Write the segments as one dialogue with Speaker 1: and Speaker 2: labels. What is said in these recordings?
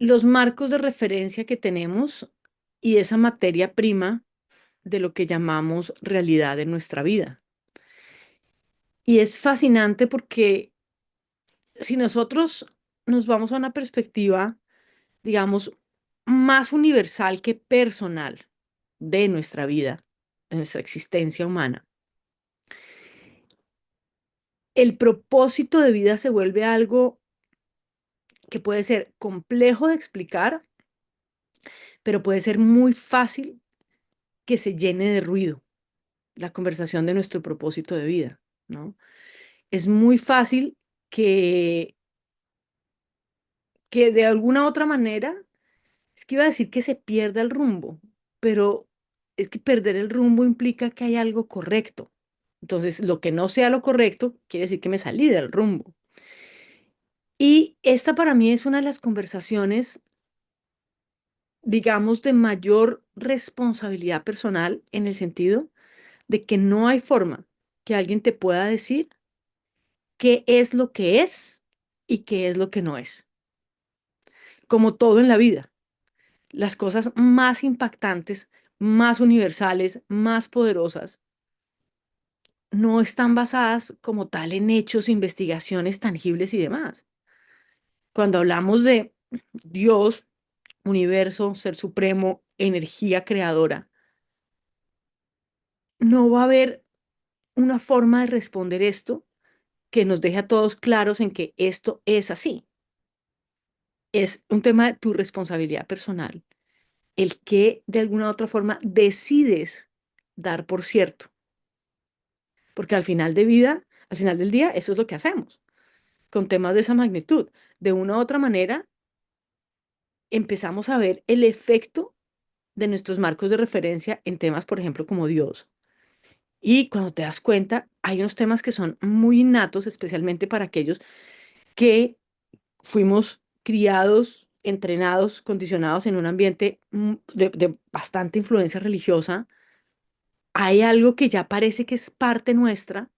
Speaker 1: los marcos de referencia que tenemos y esa materia prima de lo que llamamos realidad en nuestra vida. Y es fascinante porque si nosotros nos vamos a una perspectiva, digamos, más universal que personal de nuestra vida, de nuestra existencia humana, el propósito de vida se vuelve algo que puede ser complejo de explicar, pero puede ser muy fácil que se llene de ruido la conversación de nuestro propósito de vida, ¿no? Es muy fácil que, que de alguna otra manera, es que iba a decir que se pierda el rumbo, pero es que perder el rumbo implica que hay algo correcto. Entonces, lo que no sea lo correcto quiere decir que me salí del rumbo. Y esta para mí es una de las conversaciones, digamos, de mayor responsabilidad personal en el sentido de que no hay forma que alguien te pueda decir qué es lo que es y qué es lo que no es. Como todo en la vida, las cosas más impactantes, más universales, más poderosas, no están basadas como tal en hechos, investigaciones tangibles y demás. Cuando hablamos de Dios, universo, ser supremo, energía creadora, no va a haber una forma de responder esto que nos deje a todos claros en que esto es así. Es un tema de tu responsabilidad personal, el que de alguna u otra forma decides dar por cierto, porque al final del día, eso es lo que hacemos con temas de esa magnitud. De una u otra manera, empezamos a ver el efecto de nuestros marcos de referencia en temas, por ejemplo, como Dios. Y cuando te das cuenta, hay unos temas que son muy innatos, especialmente para aquellos que fuimos criados, entrenados, condicionados en un ambiente de bastante influencia religiosa. Hay algo que ya parece que es parte nuestra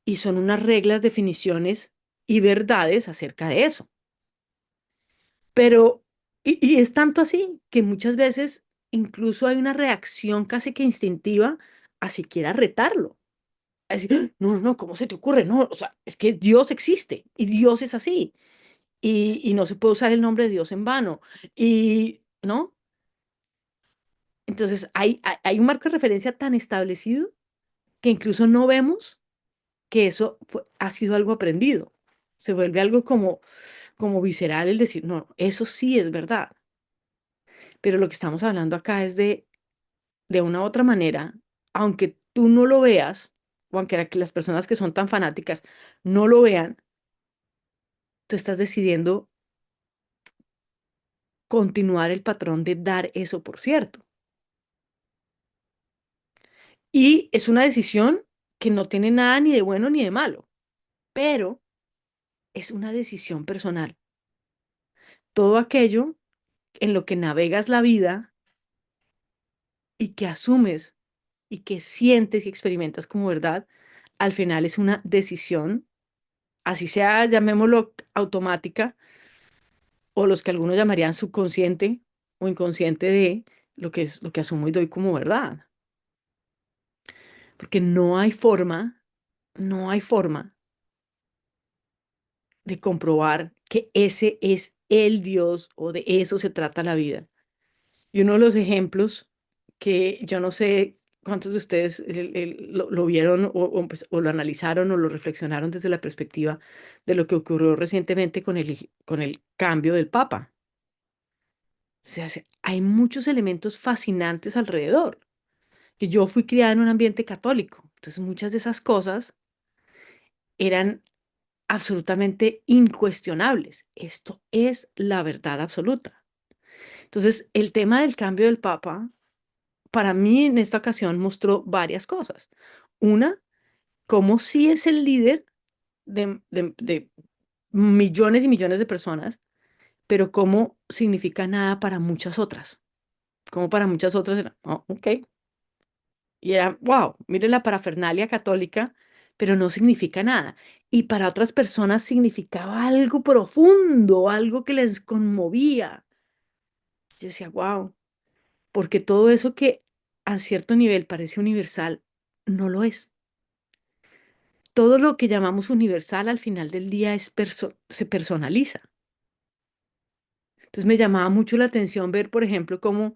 Speaker 1: y son unas reglas, definiciones y verdades acerca de eso. Pero, y es tanto así que muchas veces incluso hay una reacción casi que instintiva a siquiera retarlo. A decir, "Ah, no, no, no, ¿cómo se te ocurre? No, o sea, es que Dios existe y Dios es así y no se puede usar el nombre de Dios en vano. Y, ¿no? Entonces hay un marco de referencia tan establecido que incluso no vemos que eso ha sido algo aprendido. Se vuelve algo como visceral el decir, no, eso sí es verdad. Pero lo que estamos hablando acá es de una u otra manera, aunque tú no lo veas, o aunque las personas que son tan fanáticas no lo vean, tú estás decidiendo continuar el patrón de dar eso por cierto. Y es una decisión que no tiene nada ni de bueno ni de malo, pero es una decisión personal. Todo aquello en lo que navegas la vida y que asumes y que sientes y experimentas como verdad, al final es una decisión, así sea, llamémoslo automática, o los que algunos llamarían subconsciente o inconsciente de lo que es lo que asumo y doy como verdad. Porque no hay forma de comprobar que ese es el Dios o de eso se trata la vida. Y uno de los ejemplos que yo no sé cuántos de ustedes lo vieron pues, o lo analizaron o lo reflexionaron desde la perspectiva de lo que ocurrió recientemente con el cambio del Papa. O sea, hay muchos elementos fascinantes alrededor. Que yo fui criada en un ambiente católico, entonces muchas de esas cosas eran absolutamente incuestionables. Esto es la verdad absoluta. Entonces, el tema del cambio del Papa, para mí en esta ocasión mostró varias cosas. Una, cómo sí es el líder de millones y millones de personas, pero cómo significa nada para muchas otras. Como para muchas otras era, oh, ok. Y era, wow, mire la parafernalia católica, pero no significa nada. Y para otras personas significaba algo profundo, algo que les conmovía. Yo decía, wow, porque todo eso que a cierto nivel parece universal, no lo es. Todo lo que llamamos universal al final del día se personaliza. Entonces me llamaba mucho la atención ver, por ejemplo, cómo,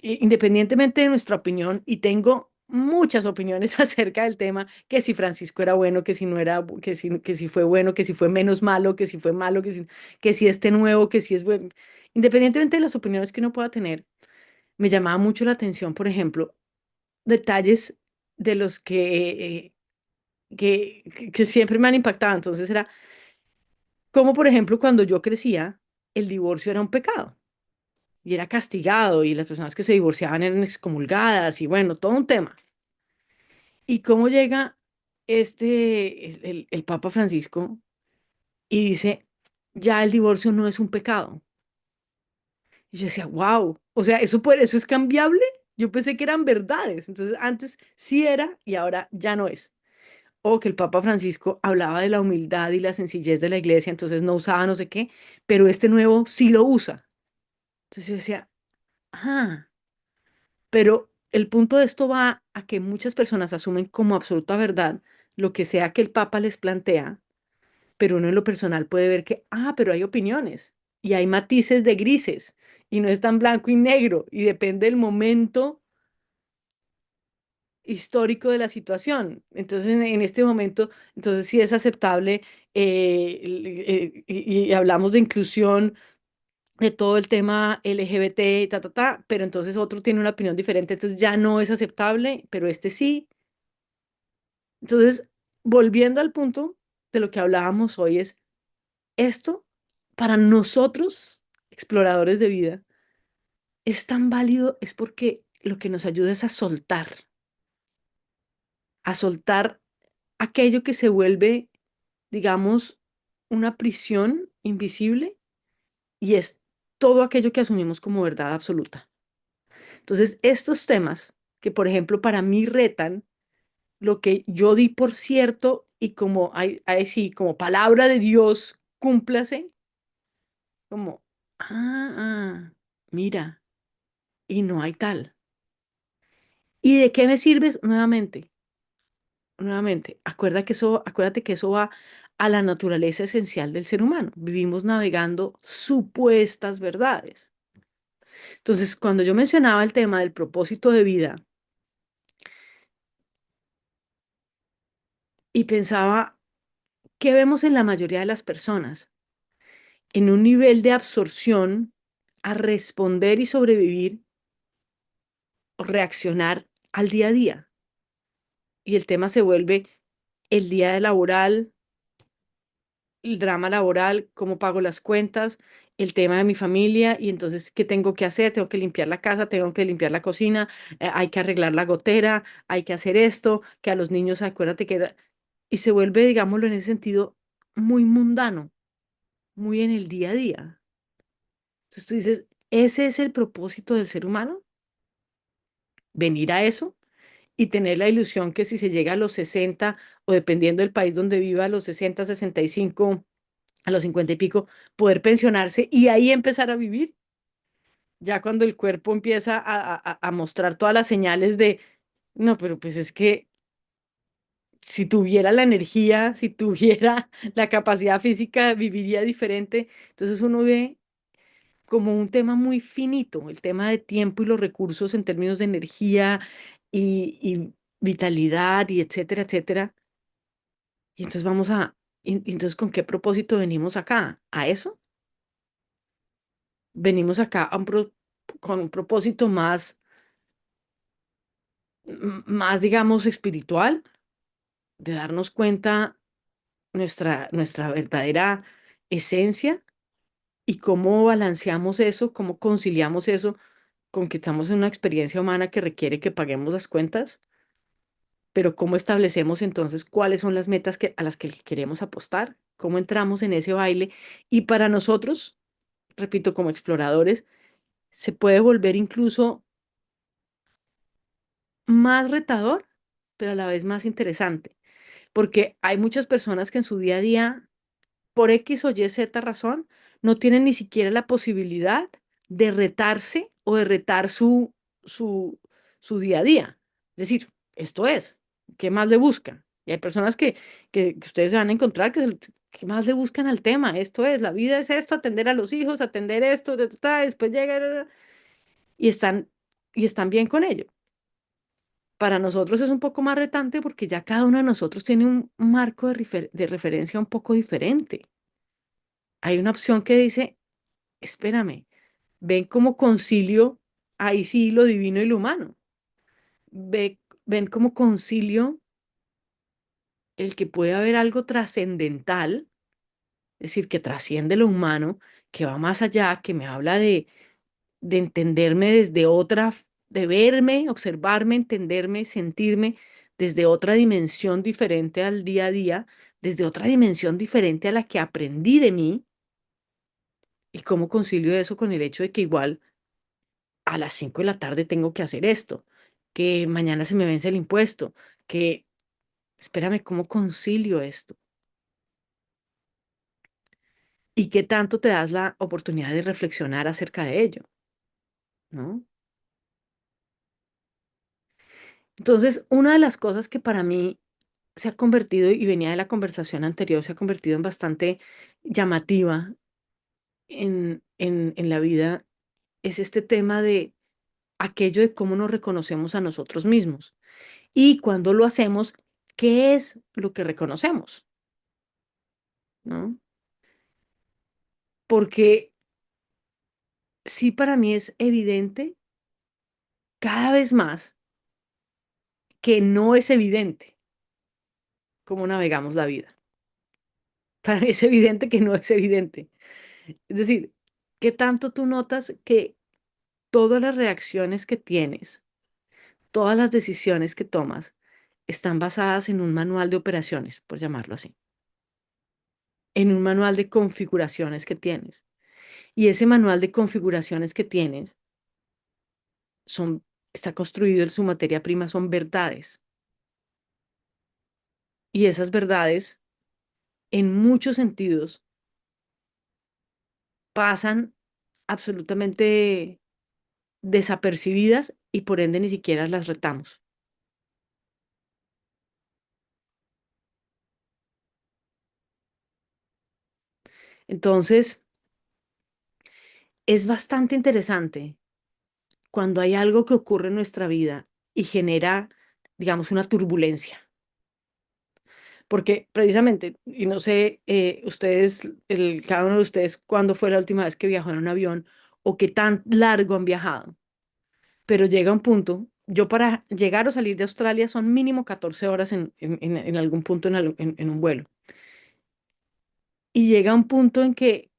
Speaker 1: independientemente de nuestra opinión, y tengo muchas opiniones acerca del tema, que si Francisco era bueno, que si no era, que si fue bueno, que si fue menos malo, que si fue malo, que si este nuevo, que si es bueno. Independientemente de las opiniones que uno pueda tener, me llamaba mucho la atención, por ejemplo, detalles de los que siempre me han impactado. Entonces era como, por ejemplo, cuando yo crecía, el divorcio era un pecado y era castigado y las personas que se divorciaban eran excomulgadas y bueno, todo un tema. Y cómo llega el Papa Francisco y dice, ya el divorcio no es un pecado. Y yo decía, wow, o sea, eso es cambiable. Yo pensé que eran verdades. Entonces, antes sí era y ahora ya no es. O que el Papa Francisco hablaba de la humildad y la sencillez de la iglesia, entonces no usaba no sé qué, pero este nuevo sí lo usa. Entonces yo decía, ah, pero el punto de esto va a que muchas personas asumen como absoluta verdad lo que sea que el Papa les plantea, pero uno en lo personal puede ver que, pero hay opiniones y hay matices de grises y no es tan blanco y negro y depende del momento histórico de la situación. Entonces, en este momento, entonces sí es aceptable y hablamos de inclusión de todo el tema LGBT, pero entonces otro tiene una opinión diferente, entonces ya no es aceptable, pero este sí. Entonces, volviendo al punto de lo que hablábamos hoy es esto para nosotros, exploradores de vida, es tan válido, es porque lo que nos ayuda es a soltar aquello que se vuelve, digamos, una prisión invisible y es todo aquello que asumimos como verdad absoluta. Entonces, estos temas que, por ejemplo, para mí retan lo que yo di por cierto y como sí, como palabra de Dios, cúmplase, como, mira, y no hay tal. ¿Y de qué me sirves? Nuevamente, acuérdate que eso va a la naturaleza esencial del ser humano. Vivimos navegando supuestas verdades. Entonces, cuando yo mencionaba el tema del propósito de vida y pensaba, ¿qué vemos en la mayoría de las personas? En un nivel de absorción a responder y sobrevivir o reaccionar al día a día. Y el tema se vuelve el día de laboral, el drama laboral, cómo pago las cuentas, el tema de mi familia y entonces, ¿qué tengo que hacer? Tengo que limpiar la casa, tengo que limpiar la cocina, hay que arreglar la gotera, hay que hacer esto, que a los niños, acuérdate que... Y se vuelve, digámoslo en ese sentido, muy mundano, muy en el día a día. Entonces tú dices, ¿ese es el propósito del ser humano? Venir a eso y tener la ilusión que si se llega a los 60 o dependiendo del país donde viva, a los 60, 65, a los 50 y pico, poder pensionarse y ahí empezar a vivir. Ya cuando el cuerpo empieza a mostrar todas las señales de, no, pero pues es que si tuviera la energía, si tuviera la capacidad física, viviría diferente. Entonces uno ve como un tema muy finito, el tema de tiempo y los recursos en términos de energía y vitalidad y etcétera, etcétera. Y entonces entonces, ¿con qué propósito venimos acá? ¿A eso? Venimos acá con un propósito más, digamos, espiritual, de darnos cuenta nuestra verdadera esencia y cómo balanceamos eso, cómo conciliamos eso con que estamos en una experiencia humana que requiere que paguemos las cuentas, pero cómo establecemos entonces cuáles son las metas a las que queremos apostar, cómo entramos en ese baile y para nosotros, repito, como exploradores, se puede volver incluso más retador, pero a la vez más interesante, porque hay muchas personas que en su día a día, por X o Y, Z razón, no tienen ni siquiera la posibilidad de retarse o de retar su, su día a día. Es decir, esto es, ¿qué más le buscan? Y hay personas que ustedes se van a encontrar ¿qué más le buscan al tema? Esto es, la vida es esto, atender a los hijos, atender esto, después llega y están bien con ello. Para nosotros es un poco más retante porque ya cada uno de nosotros tiene un marco de referencia un poco diferente. Hay una opción que dice, espérame, ven cómo concilio, ahí sí, lo divino y lo humano. Ven cómo concilio el que puede haber algo trascendental, es decir, que trasciende lo humano, que va más allá, que me habla de entenderme desde otra, de verme, observarme, entenderme, sentirme desde otra dimensión diferente al día a día, desde otra dimensión diferente a la que aprendí de mí, y cómo concilio eso con el hecho de que igual a las 5 de la tarde tengo que hacer esto, que mañana se me vence el impuesto, que, espérame, ¿cómo concilio esto? ¿Y qué tanto te das la oportunidad de reflexionar acerca de ello? ¿No? Entonces, una de las cosas que para mí se ha convertido, y venía de la conversación anterior, se ha convertido en bastante llamativa en la vida, es este tema de aquello de cómo nos reconocemos a nosotros mismos. Y cuando lo hacemos, ¿qué es lo que reconocemos? ¿No? Porque sí, para mí es evidente cada vez más que no es evidente cómo navegamos la vida. Para mí es evidente que no es evidente. Es decir, ¿qué tanto tú notas que todas las reacciones que tienes, todas las decisiones que tomas, están basadas en un manual de operaciones, por llamarlo así, en un manual de configuraciones que tienes? Y ese manual de configuraciones que tienes son, está construido en su materia prima, son verdades. Y esas verdades, en muchos sentidos, pasan absolutamente desapercibidas y por ende ni siquiera las retamos. Entonces, es bastante interesante cuando hay algo que ocurre en nuestra vida y genera, digamos, una turbulencia. Porque precisamente, y no sé, ustedes, cada uno de ustedes, cuándo fue la última vez que viajó en un avión o qué tan largo han viajado, pero llega un punto, yo para llegar o salir de Australia son mínimo 14 horas en algún punto en un vuelo. Y llega un punto en que,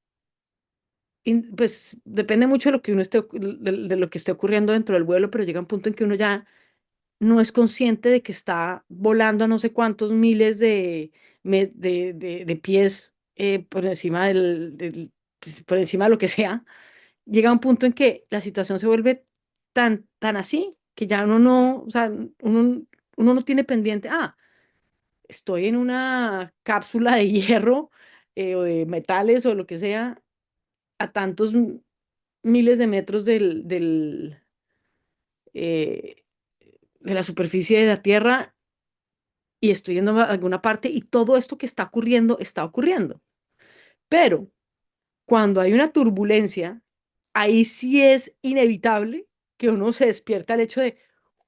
Speaker 1: pues depende mucho de lo que uno esté, de lo que esté ocurriendo dentro del vuelo, pero llega un punto en que uno ya no es consciente de que está volando a no sé cuántos miles de pies por encima pues, por encima de lo que sea. Llega un punto en que la situación se vuelve tan así que ya uno no, o sea, uno no tiene pendiente, estoy en una cápsula de hierro o de metales o lo que sea a tantos miles de metros eh, de la superficie de la Tierra y estoy yendo a alguna parte y todo esto que está ocurriendo. Pero cuando hay una turbulencia, ahí sí es inevitable que uno se despierta al hecho de,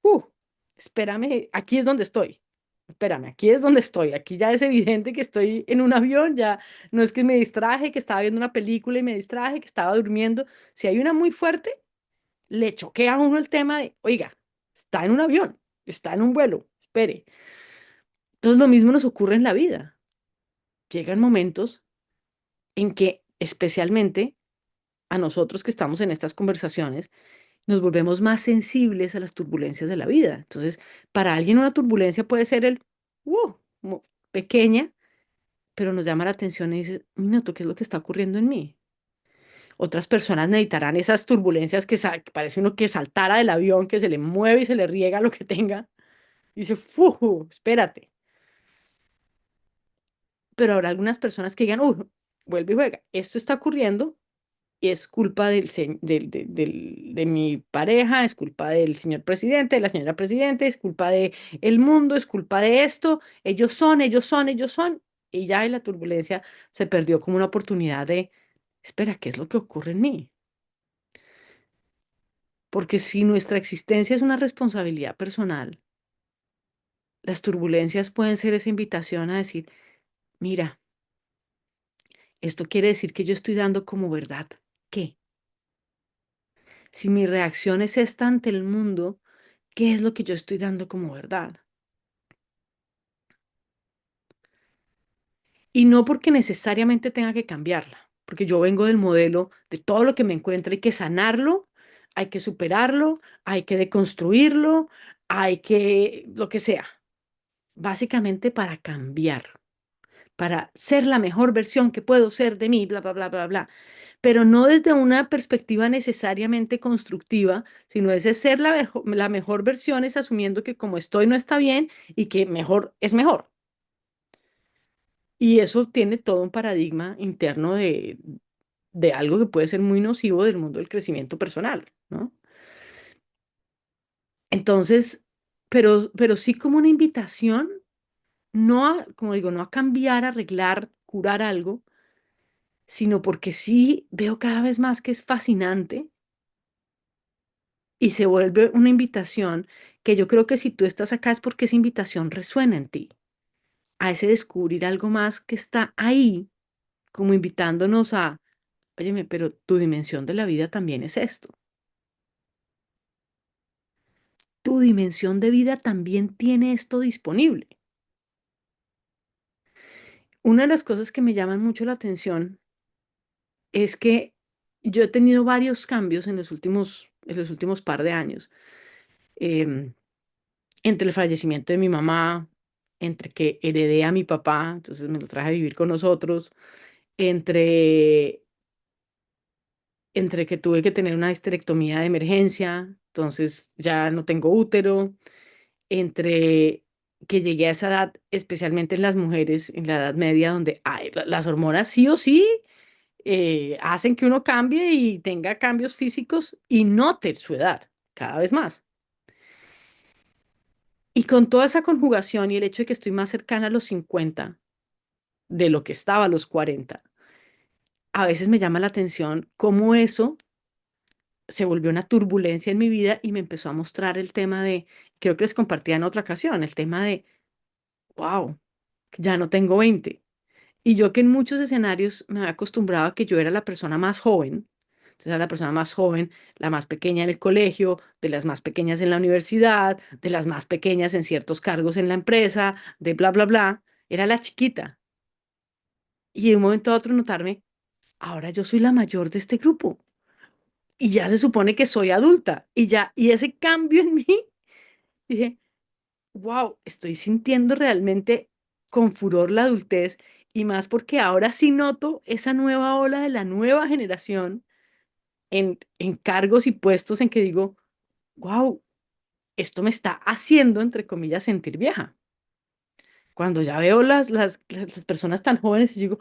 Speaker 1: uh, espérame, aquí es donde estoy. Espérame, aquí es donde estoy. Aquí ya es evidente que estoy en un avión, ya no es que me distraje, que estaba viendo una película y me distraje, que estaba durmiendo. Si hay una muy fuerte, le choquea a uno el tema de, oiga, está en un avión, está en un vuelo, espere. Entonces lo mismo nos ocurre en la vida. Llegan momentos en que, especialmente a nosotros que estamos en estas conversaciones, nos volvemos más sensibles a las turbulencias de la vida. Entonces, para alguien una turbulencia puede ser como pequeña, pero nos llama la atención y dice, un minuto, ¿qué es lo que está ocurriendo en mí? Otras personas necesitarán esas turbulencias que parece uno que saltara del avión, que se le mueve y se le riega lo que tenga. Y dice, ¡fu! Espérate. pero habrá algunas personas que digan, vuelve y juega, esto está ocurriendo y es culpa de mi pareja, es culpa del señor presidente, de la señora presidente, es culpa de el mundo, es culpa de esto, ellos son, ellos son, ellos son, y ya en la turbulencia se perdió como una oportunidad de, espera, ¿qué es lo que ocurre en mí? Porque si nuestra existencia es una responsabilidad personal, las turbulencias pueden ser esa invitación a decir, mira, esto quiere decir que yo estoy dando como verdad. ¿Qué? Si mi reacción es esta ante el mundo, ¿qué es lo que yo estoy dando como verdad? Y no porque necesariamente tenga que cambiarla, porque yo vengo del modelo de todo lo que me encuentre hay que sanarlo, hay que superarlo, hay que deconstruirlo, hay que lo que sea, básicamente para cambiar, para ser la mejor versión que puedo ser de mí, bla, bla, bla, bla, bla. Pero no desde una perspectiva necesariamente constructiva, sino ese ser la mejor versión es asumiendo que como estoy no está bien y que mejor es mejor. Y eso tiene todo un paradigma interno de algo que puede ser muy nocivo del mundo del crecimiento personal, ¿no? Entonces, pero sí como una invitación, no a, como digo, no a cambiar, arreglar, curar algo, sino porque sí veo cada vez más que es fascinante y se vuelve una invitación que yo creo que si tú estás acá es porque esa invitación resuena en ti, a ese descubrir algo más que está ahí, como invitándonos a, óyeme, pero tu dimensión de la vida también es esto. Tu dimensión de vida también tiene esto disponible. Una de las cosas que me llaman mucho la atención es que yo he tenido varios cambios en los últimos par de años. Em, Entre el fallecimiento de mi mamá, entre que heredé a mi papá, entonces me lo traje a vivir con nosotros, entre, entre que tuve que tener una histerectomía de emergencia, entonces ya no tengo útero, entre que llegué a esa edad, especialmente en las mujeres, en la edad media, donde ay, las hormonas sí o sí hacen que uno cambie y tenga cambios físicos y note su edad cada vez más. Y con toda esa conjugación y el hecho de que estoy más cercana a los 50 de lo que estaba a los 40, a veces me llama la atención cómo eso se volvió una turbulencia en mi vida y me empezó a mostrar el tema de, creo que les compartía en otra ocasión, el tema de, wow, ya no tengo 20. Y yo que en muchos escenarios me había acostumbrado a que yo era la persona más joven, entonces era la persona más joven, la más pequeña en el colegio, de las más pequeñas en la universidad, de las más pequeñas en ciertos cargos en la empresa, de bla, bla, bla, era la chiquita. Y de un momento a otro notarme, ahora yo soy la mayor de este grupo y ya se supone que soy adulta y ya, y ese cambio en mí, dije, wow, estoy sintiendo realmente con furor la adultez y más porque ahora sí noto esa nueva ola de la nueva generación en cargos y puestos en que digo, wow, esto me está haciendo, entre comillas, sentir vieja. Cuando ya veo las personas tan jóvenes y digo,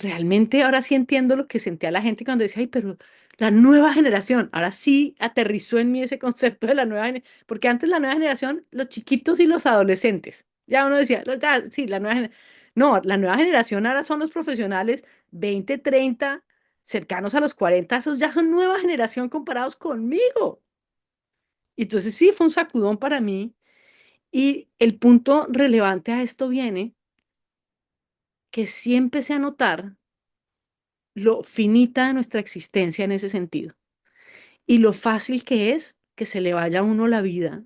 Speaker 1: realmente ahora sí entiendo lo que sentía la gente cuando decía, ay, pero la nueva generación, ahora sí aterrizó en mí ese concepto de la nueva generación, porque antes la nueva generación, los chiquitos y los adolescentes, ya uno decía, "Ya, sí, la nueva generación, no, la nueva generación ahora son los profesionales 20 30 cercanos a los 40 esos ya son nueva generación comparados conmigo. Y entonces sí, fue un sacudón para mí y el punto relevante a esto viene que sí empecé a notar lo finita de nuestra existencia en ese sentido y lo fácil que es que se le vaya a uno la vida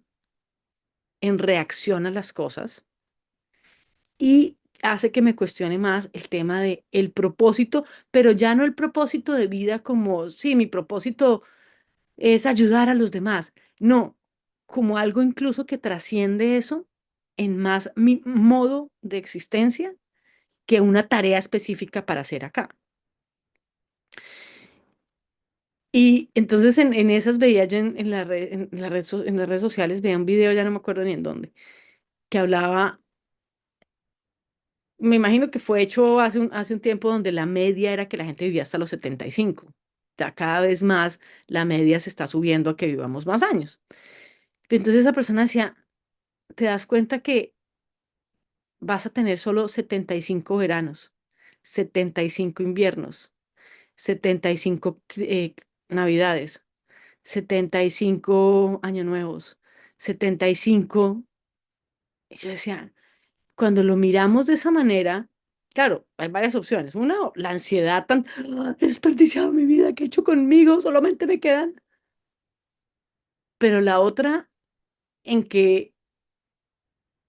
Speaker 1: en reacción a las cosas y hace que me cuestione más el tema de el propósito, pero ya no el propósito de vida como, sí, mi propósito es ayudar a los demás, no, como algo incluso que trasciende eso en más mi modo de existencia que una tarea específica para hacer acá. Y entonces en esas veía yo en las redes sociales, veía un video, ya no me acuerdo ni en dónde, que hablaba Me imagino que fue hecho hace un tiempo donde la media era que la gente vivía hasta los 75. Ya cada vez más la media se está subiendo a que vivamos más años. Entonces esa persona decía, te das cuenta que vas a tener solo 75 veranos, 75 inviernos, 75 navidades, 75 años nuevos, 75. Y yo decía, cuando lo miramos de esa manera, claro, hay varias opciones. Una, la ansiedad tan, "Ah, he desperdiciado mi vida, ¿qué he hecho conmigo? Solamente me quedan". Pero la otra, en que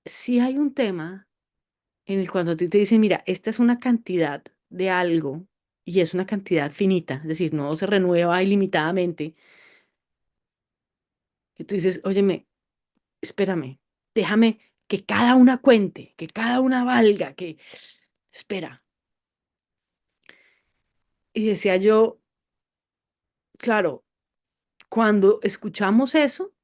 Speaker 1: sí hay un tema en el cuando a ti te dicen, mira, esta es una cantidad de algo y es una cantidad finita, es decir, no se renueva ilimitadamente. Y tú dices, óyeme, espérame, déjame que cada una cuente, que cada una valga, que espera. Y decía yo, claro, cuando escuchamos eso,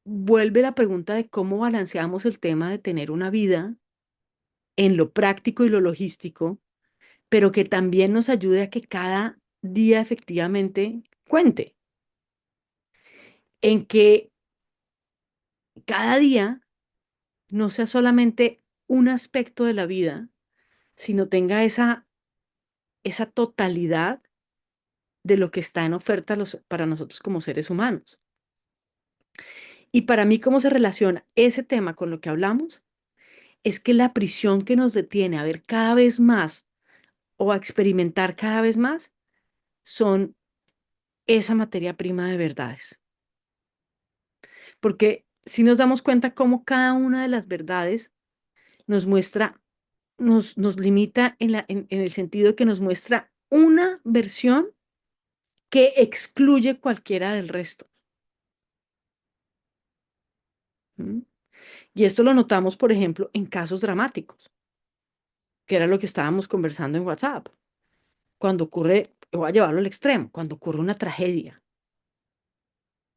Speaker 1: vuelve la pregunta de cómo balanceamos el tema de tener una vida en lo práctico y lo logístico, pero que también nos ayude a que cada día efectivamente cuente, en que cada día no sea solamente un aspecto de la vida, sino tenga esa totalidad de lo que está en oferta para nosotros como seres humanos. Y para mí, cómo se relaciona ese tema con lo que hablamos, es que la prisión que nos detiene a ver cada vez más o a experimentar cada vez más son esa materia prima de verdades. Porque si nos damos cuenta cómo cada una de las verdades nos muestra, nos limita en el sentido de que nos muestra una versión que excluye cualquiera del resto. ¿Mm? Y esto lo notamos, por ejemplo, en casos dramáticos, que era lo que estábamos conversando en WhatsApp. Cuando ocurre, voy a llevarlo al extremo, cuando ocurre una tragedia.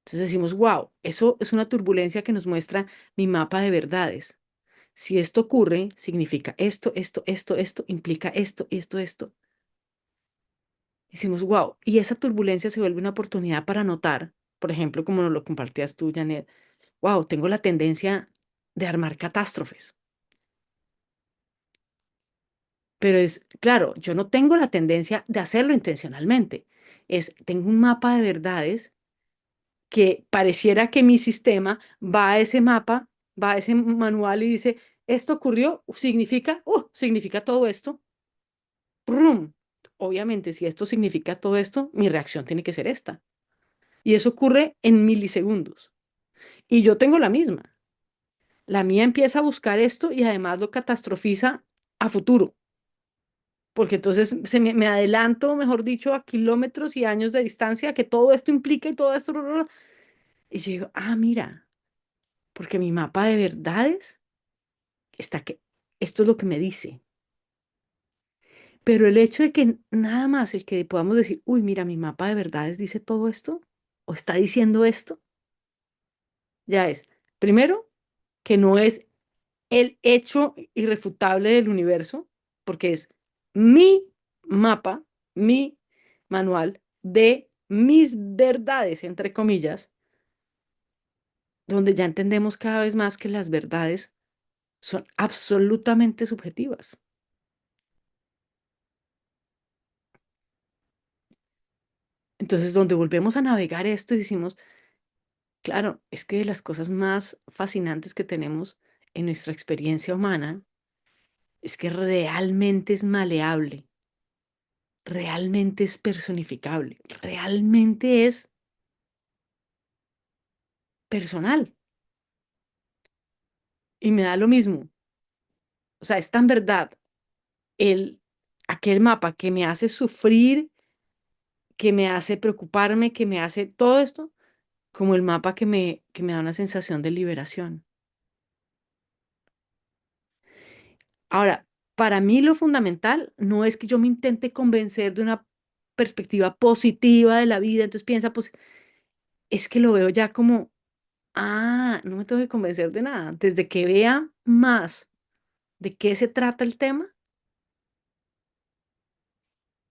Speaker 1: Entonces decimos, wow, eso es una turbulencia que nos muestra mi mapa de verdades. Si esto ocurre, significa esto, esto, implica esto, esto. Decimos, wow, y esa turbulencia se vuelve una oportunidad para notar, por ejemplo, como nos lo compartías tú, Janet, wow, tengo la tendencia de armar catástrofes. Pero es, claro, yo no tengo la tendencia de hacerlo intencionalmente. Tengo un mapa de verdades que pareciera que mi sistema va a ese mapa, va a ese manual y dice, esto ocurrió, significa todo esto. ¡Prum! Obviamente, si esto significa todo esto, mi reacción tiene que ser esta. Y eso ocurre en milisegundos. Y yo tengo la misma. La mía empieza a buscar esto y además lo catastrofiza a futuro. Porque entonces me adelanto, mejor dicho, a kilómetros y años de distancia que todo esto implica y todo esto. Y yo digo, ah, mira, porque mi mapa de verdades está que esto es lo que me dice. Pero el hecho de que nada más el que podamos decir, uy, mira, mi mapa de verdades dice todo esto o está diciendo esto, ya es, primero, que no es el hecho irrefutable del universo, porque es mi mapa, mi manual de mis verdades, entre comillas, donde ya entendemos cada vez más que las verdades son absolutamente subjetivas. Entonces, donde volvemos a navegar esto y decimos, claro, es que de las cosas más fascinantes que tenemos en nuestra experiencia humana es que realmente es maleable, realmente es personificable, realmente es personal. Y me da lo mismo. O sea, es tan verdad el, aquel mapa que me hace sufrir, que me hace preocuparme, que me hace todo esto, como el mapa que me da una sensación de liberación. Ahora, para mí lo fundamental no es que yo me intente convencer de una perspectiva positiva de la vida, entonces piensa, pues es que lo veo ya como, ah, no me tengo que convencer de nada. Desde que vea más de qué se trata el tema,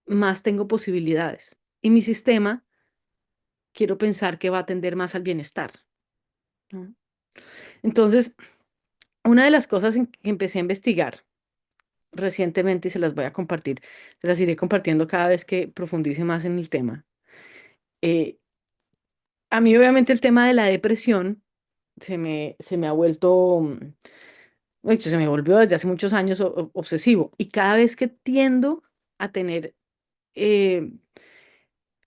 Speaker 1: más tengo posibilidades. Y mi sistema, quiero pensar que va a tender más al bienestar, ¿no? Entonces, una de las cosas que empecé a investigar recientemente y se las voy a compartir, se las iré compartiendo cada vez que profundice más en el tema. Eh, a mí obviamente el tema de la depresión se me ha vuelto, de hecho, se me volvió desde hace muchos años obsesivo y cada vez que tiendo a tener, eh,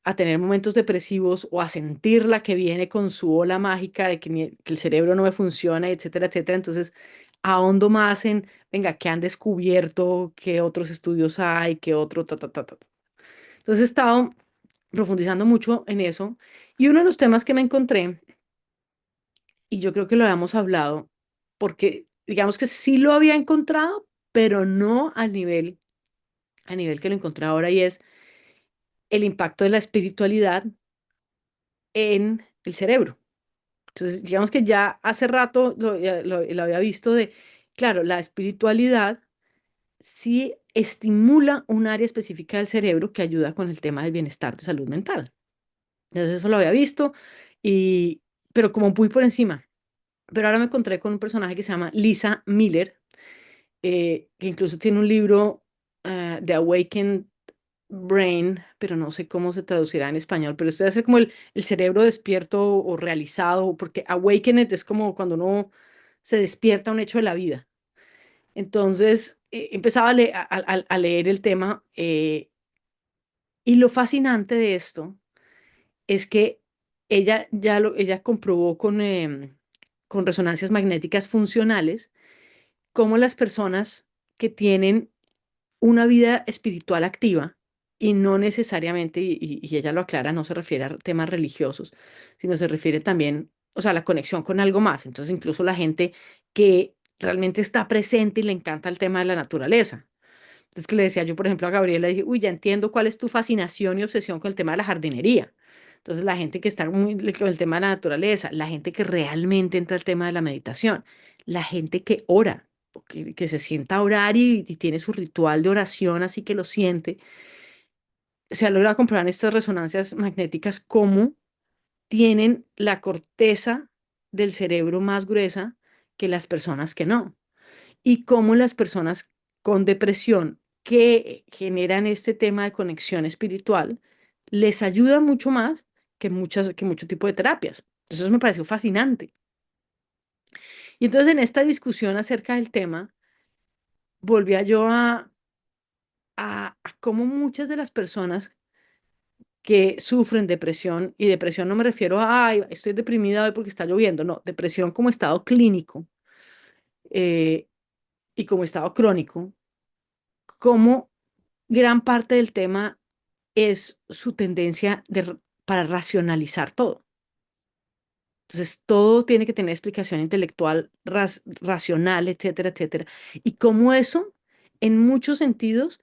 Speaker 1: a tener momentos depresivos o a sentirla que viene con su ola mágica de que, que el cerebro no me funciona, etcétera, etcétera, entonces ahondo más en, venga, ¿qué han descubierto? ¿Qué otros estudios hay? ¿Qué otro? Ta, ta, ta, ta. Entonces he estado profundizando mucho en eso y uno de los temas que me encontré, y yo creo que lo habíamos hablado, porque digamos que sí lo había encontrado, pero no a nivel que lo encontré ahora, y es el impacto de la espiritualidad en el cerebro. Entonces, digamos que ya hace rato lo había visto de, claro, la espiritualidad sí estimula un área específica del cerebro que ayuda con el tema del bienestar de salud mental. Entonces, eso lo había visto, y, pero como muy por encima. Pero ahora me encontré con un personaje que se llama Lisa Miller, que incluso tiene un libro de Awakened Brain, pero no sé cómo se traducirá en español, pero esto debe ser como el cerebro despierto o realizado, porque Awakened es como cuando uno se despierta a un hecho de la vida. Entonces, empezaba a leer el tema, y lo fascinante de esto es que ella comprobó con resonancias magnéticas funcionales cómo las personas que tienen una vida espiritual activa, y no necesariamente, y ella lo aclara, no se refiere a temas religiosos, sino se refiere también, o sea, a la conexión con algo más. Entonces, incluso la gente que realmente está presente y le encanta el tema de la naturaleza. Entonces, que le decía yo, por ejemplo, a Gabriela, dije, uy, ya entiendo cuál es tu fascinación y obsesión con el tema de la jardinería. Entonces, la gente que está muy con el tema de la naturaleza, la gente que realmente entra al tema de la meditación, la gente que ora, que se sienta a orar y tiene su ritual de oración, así que lo siente, se ha logrado comprobar en estas resonancias magnéticas cómo tienen la corteza del cerebro más gruesa que las personas que no, y cómo las personas con depresión que generan este tema de conexión espiritual les ayuda mucho más que mucho tipo de terapias. Eso me pareció fascinante. Y entonces en esta discusión acerca del tema, volvía yo a cómo muchas de las personas que sufren depresión, y depresión no me refiero a, ay, estoy deprimida hoy porque está lloviendo, no, depresión como estado clínico, eh, y como estado crónico, cómo gran parte del tema es su tendencia para racionalizar todo. Entonces, todo tiene que tener explicación intelectual, racional, etcétera, etcétera. Y cómo eso, en muchos sentidos,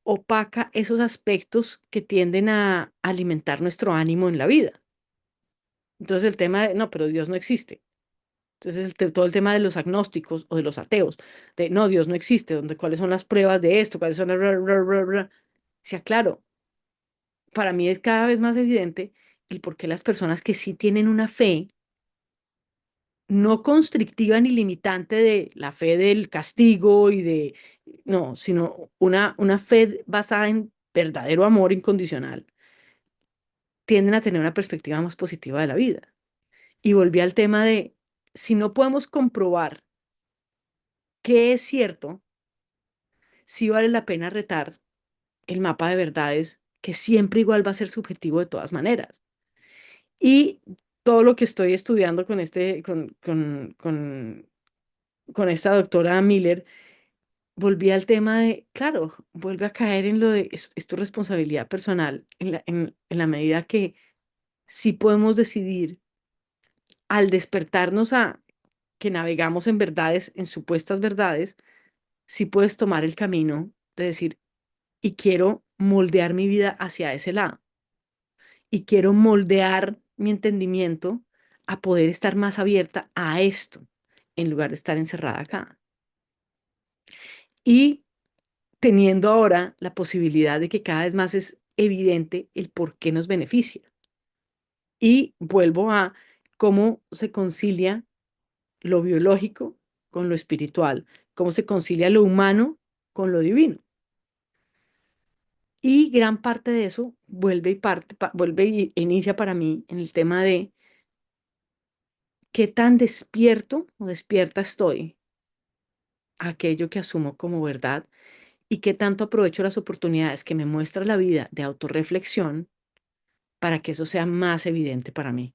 Speaker 1: opaca esos aspectos que tienden a alimentar nuestro ánimo en la vida. Entonces, el tema de, no, pero Dios no existe. Entonces, todo el tema de los agnósticos o de los ateos, de, no, Dios no existe, donde, ¿cuáles son las pruebas de esto? ¿Cuáles son las... O sea, claro, para mí es cada vez más evidente el por qué las personas que sí tienen una fe, no constrictiva ni limitante de la fe del castigo y de, no, sino una fe basada en verdadero amor incondicional, tienden a tener una perspectiva más positiva de la vida. Y volví al tema de, si no podemos comprobar qué es cierto, sí vale la pena retar el mapa de verdades, que siempre igual va a ser subjetivo de todas maneras. Y todo lo que estoy estudiando con esta doctora Miller, volví al tema de, claro, vuelve a caer en lo de, es tu responsabilidad personal, en la medida que sí podemos decidir al despertarnos a que navegamos en verdades, en supuestas verdades, sí puedes tomar el camino de decir, y quiero moldear mi vida hacia ese lado, y quiero moldear mi entendimiento a poder estar más abierta a esto, en lugar de estar encerrada acá. Y teniendo ahora la posibilidad de que cada vez más es evidente el por qué nos beneficia. Y vuelvo a cómo se concilia lo biológico con lo espiritual, cómo se concilia lo humano con lo divino. Y gran parte de eso vuelve y inicia para mí en el tema de qué tan despierto o despierta estoy a aquello que asumo como verdad y qué tanto aprovecho las oportunidades que me muestra la vida de autorreflexión para que eso sea más evidente para mí.